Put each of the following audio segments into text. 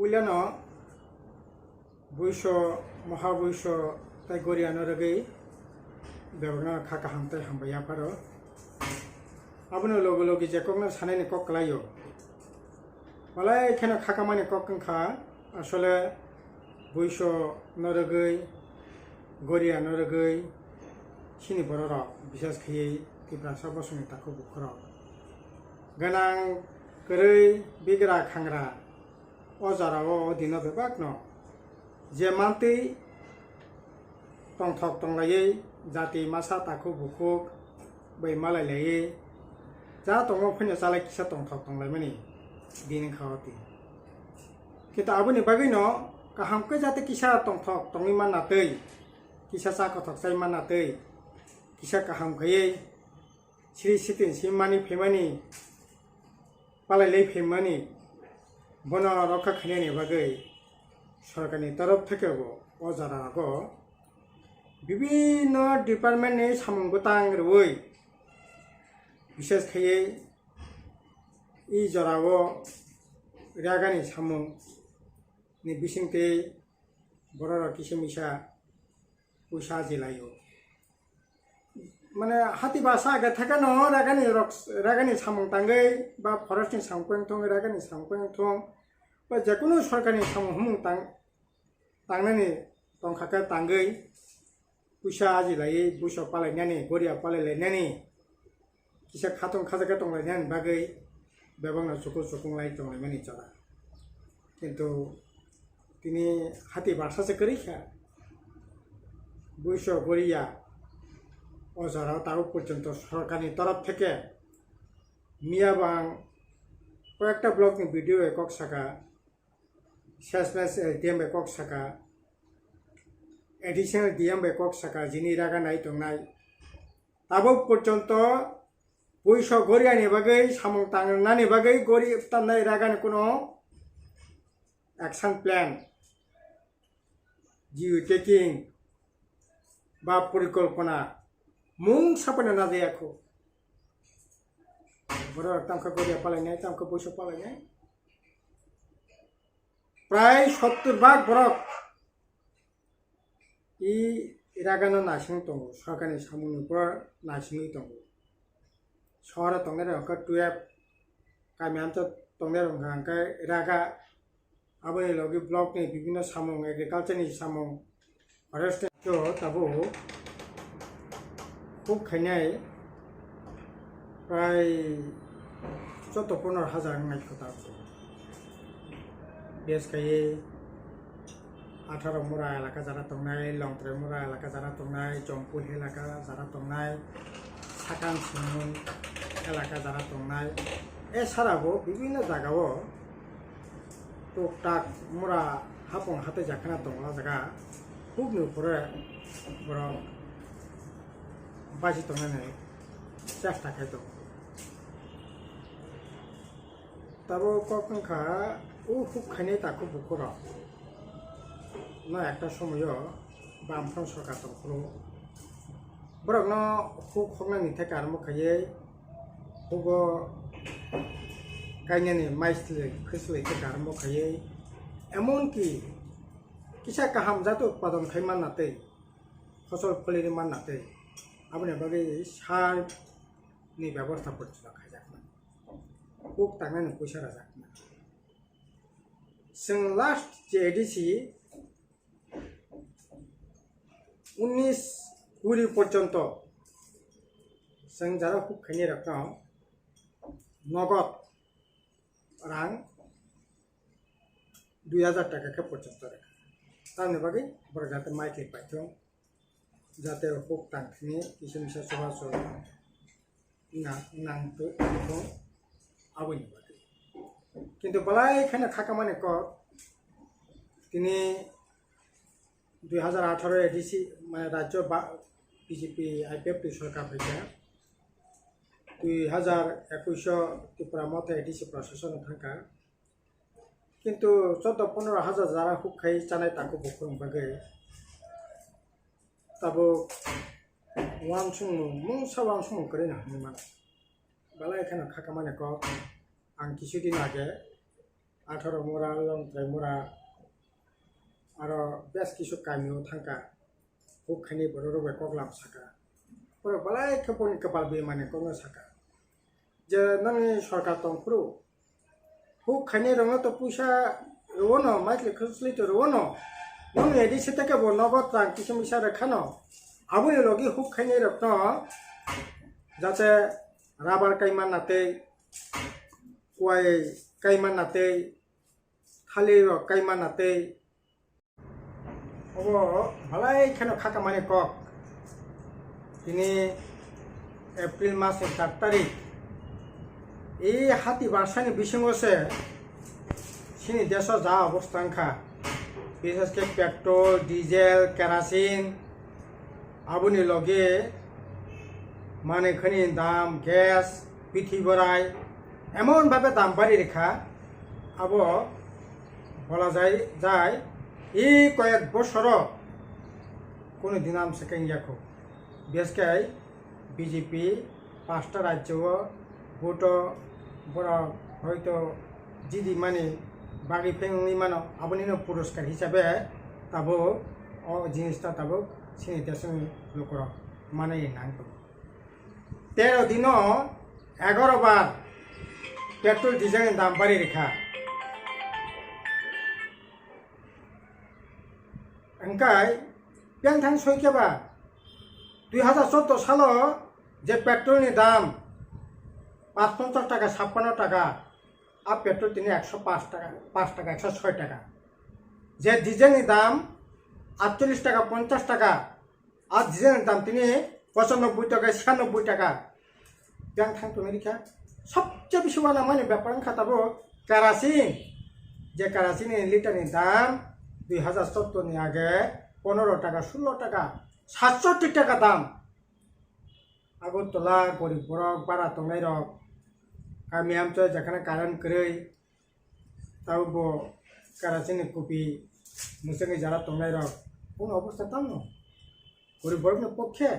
পুইলানো বৈশ মহাবৈশ তাই গরিয়ানো রগৈ বেবনা খাকা হামতাই হামবাইয়া পারো আবনো লগে লগে যে কখনো সানাইনি কক লাইও মালাই এখানে খাকা মানে কক খা আসলে বৈশ নরগৈ গরিয়া নরগৈ সিনি বড় রক বিশেষ খেয়ে তিপ্রাসা বসুনি তাকে বুখর গানাং গरै বিগ্রা খাংরা অজারাও দিন বেবাক ন যে মানতেই টংথক টংলাयै জাতি मासा ताखौ बुखुक बै मालायलायै जा दङ फैनो जालाय किसा टंथक टंलायमानि बिनि खावति किन्तु आबोनि बागै न काहामके जाते किसा टंथक टंनि मानातै किसा साखथक जाय मानातै किसा काहामखयै सिरि सितिन सिमानि फेमानि पालायलै फेमानि बन रक्षा खानायनि बागै सरकारनि तरफ थेकेबो अजारागो বিভিন্ন ডিপার্টমেন্টনি সামংগতাং রুই বিশেষ খেয়ে ই জরাও রাগানি সামং नि बिसिंते बড় কিসমিসা পয়সা জেলায়ও মানে হাতি বাসা আগে থাকে ন রাগানি সামং তাঙ্গৈ বা ফরেস্টনি সামপেং থং রাগানি সামপেং থং বা যে কোনো সরকারি সামং হুমং তাংনানি টংখাকে তাঙ্গৈ পয়সা আজিলাयै বৈশ পালাयनानै গরিয়া পালাयलायनानै किसा खाथं खाजाका दंलायनानै बागै बेबांना चुकु चुकुंलाय दंलायमानि जरा किन्तु তিনি হাতি বাসাছে করিখা বৈশ গরিয়া অজারাও তাও পর্যন্ত সরকারি তরফ থেকে মিয়াবাং কয়েকটা ব্লগনি ভিডিও একক শাখা শেষমেশ ডিএম একক শাখা एडिशनल डिएम एকক शाखा जिनि रागानाय दंनाय ताबो पर्यन्त बৈশ गरियानि बागै सामं तांनानि बागै गरि तांनाय रागानि कोनो एक्शन प्लान जिउ टेकिं बा परिकल्पना मुं सापनो नाजायाखै बड़ तामखा गरिया पालायनाय तामखा बৈশ पालायनाय प्राय 70% बरक 이 रागानो नासिं दङ सरकारनि सामुंनिफ्राय नासिङै दङ सहर दंनाय अंक 12 गामियान्त दंनाय अंक रागा आबोनि लगे ब्लकनि विभिन्न सामुं एग्रिकालचारनि सामुं फरेस्टनि ताबो खुब खायनाय प्राय 14,000 नाय खोथा बेस खायै 18 मुरा एलाका जारा दंनाय लंथ्रे मुरा एलाका जारा दंनाय जमपुर एलाका जारा दंनाय साकान सिमुं एलाका जारा दंनाय एसाराबो विभिन्न जायगायाव टकटाक मुरा हापं हाते जाखाना दंला जायगा खूब नुफोरे बर बाजि दंनानै চেষ্টা খাইতো তাবো কখনখা ও খুব খাইনাय তাকো বুকর না একটা সময় বামফ্রন্ট সরকার তরফ বরং হুক হকনানি থেকে আরম্ভ খাইয়ে হুগ গাইনানি মাইসলে খসলে থেকে আরম্ভ খাইয়ে এমনকি কিসা কাহাম জাত উৎপাদন খাই মানাতে ফসল ফলিনি মানাতে আপনি বাকি সারনি ব্যবস্থা পড়ছিল খাইজাক না হুক তাংনানি পয়সা রাজাক না जों लास्ट जे एडिसि 19 गुरि पर्यन्त जों जारा खुब खायनाय रकम नगद रां 2000 टाका पर्यन्त तारनि बागै बर जाते माइकि पाइथं जाते हुक तांखिनि किसमिसा सबासो नांतो आबोनि बागै किन्तु बलाय खाना खाकामाने क তিনি 2018 एडिसि মানে রাজ্য বিজেপি আইপিএফ সরকার হয়েছে 2021 ত্রিপুরা মতে এডিসি প্রশাসন থাকা কিন্তু 14-15 যারা হুক খাই চানায় তাকে বকরং বাগে তাবো ওয়ান সুমু মুং সাবাং সুমু করে না মানে বালা এখানে খাকা মানে ক आं কিছুদিন আগে 18 मुरा लंथ्राय मुरा आरो बेस किसु गामियाव थांगा हुक खानि बर' रबाय कगलाम साका बर' बालाय खेपनि कपाल बे माने कनो साका जे नोंनि सरकार दंफ्रु हुक खानि रंनो तो पुसा रोवनो माइथले खोस्लि तो रोवनो नों एदि सेतेके बो नगद रां किसु मिसा रेखानो आबुनि लगी हुक खानि रखनो जाते राबार काइमान नाते कुवाय काइमान नाते थालिर काइमान नाते अब भालाय खेनो खाका माने कक दिनै एप्रिल मासनि 4 तारिख এই হাতি বার্ষানি বিসঙ্গসে সিনি দেশ যা অবস্থা আঙ্খা বিশেষ করে পেট্রোল ডিজেল কেরাসিন আবুনি লগে মানে খনি দাম গ্যাস পিঠি বড়াই এমনভাবে দাম বাড়ি রেখা আব বলা যায় এই কয়েক বছর কোনো দিন আম সেকেন্ড যাকো বিশেষ করে বিজেপি 5টা রাজ্য ভোট বড় হয়তো জিদি মানে বাকি ফেংনি মানো আবনি পুরস্কার হিসাবে তাবো ও জিনিসটা তাবো সিনি দেশের লোকর মানে নাঙ্গো 13 দিন 11 বার পেট্রোল ডিজেলের দাম বাড়ি রেখা ओंखाय पेंथां सयकेबा 2014 साल जे पेट्रोलनि दाम 55 টাকা 56 টাকা আর পেট্রোল তিনি 105 টাকা 5 টাকা 106 টাকা যে ডিজেলের দাম 48 টাকা 50 টাকা আর ডিজেলের দাম তিনি 95 টাকা 96 টাকা পেंथां তো মেরিকা সবচেয়ে বেশি ওয়ালা মানে ব্যাপার খাতাবো কেরাসিন যে কেরাসিনের লিটারের দাম 2017 नि आगे 15 টাকা 16 টাকা 67 টাকা দাম আগরতলা গরিব বড় বারা তংনাই রক গামি আমচो যেখানে কারেন্ট করেই তাও বো কেরাসিন কপি মুসঙ্গে যারা তংনাই রক কোন অবস্থা তাম ন গরিব বড় পক্ষে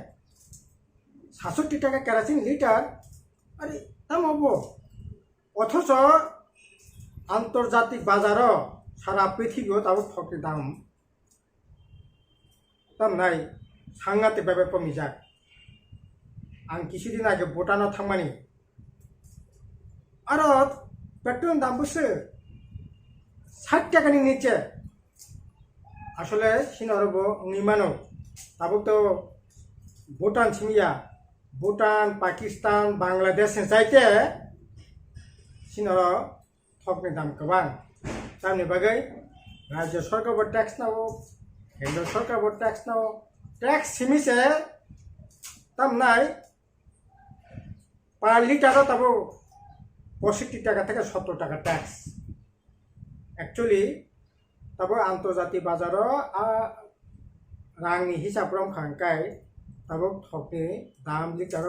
67 টাকা কেরাসিন লিটার আরে দাম হবো অথচ আন্তর্জাতিক বাজার সারা পৃথিবীও তাও ঠকে দাম দাম নাই সাংঘাতিক ভাবে কমে যাক आं কিছুদিন আগে ভুটানও থাকমানি আর পেট্রোল দাম বসে 60 টাকার নিচে আসলে সিনরব নিমানো তাবো তো ভুটান সিমিয়া ভুটান পাকিস্তান বাংলাদেশ চাইতে সিনর ঠকনি দাম गोबां दामनि बागै राज्य सरकारबो टैक्स नांगौ केंद्र सरकारबो टैक्स नांगौ टैक्स सिमिसे दाम নাই पार लिटार तब 65 টাকা থেকে 70 টাকা टैक्स एक्चुअली तब आंतर्जातिक बाजार रांनि हिसाब रंखांखाय तब थकनि दाम लिटार